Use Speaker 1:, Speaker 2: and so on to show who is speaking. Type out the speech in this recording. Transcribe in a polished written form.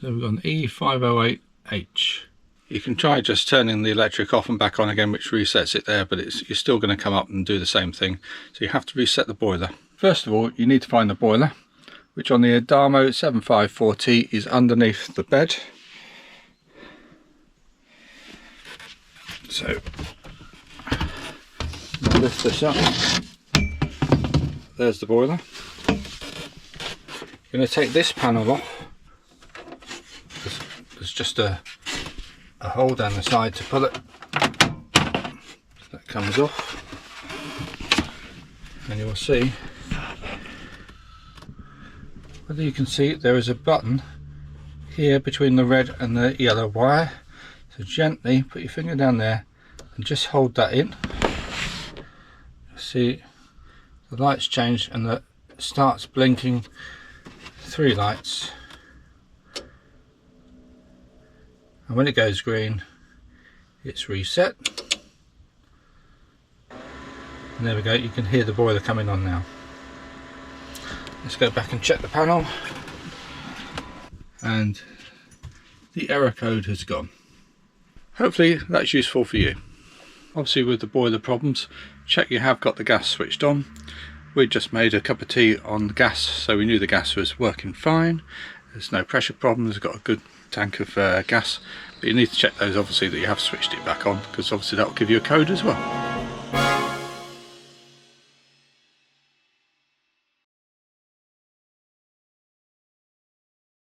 Speaker 1: So we've got an E508 H. You can try just turning the electric off and back on again, which resets it there, but you're still going to come up and do the same thing. So you have to reset the boiler. First of all, you need to find the boiler, which on the Adamo 754T is underneath the bed. So I'll lift this up. There's the boiler. You're going to take this panel off. There's just a hole down the side to pull it. That comes off, and you will see, whether you can see it, there is a button here between the red and the yellow wire. So gently put your finger down there and just hold that in. See the lights change and that starts blinking 3 lights, and when it goes green it's reset, and there we go, you can hear the boiler coming on now. Let's go back and check the panel, and the error code has gone. Hopefully that's useful for you. Obviously with the boiler problems, check you have got the gas switched on. We just made a cup of tea on the gas, so we knew the gas was working fine. There's no pressure problems, got a good tank of gas, but you need to check those obviously that you have switched it back on, because obviously that will give you a code as well.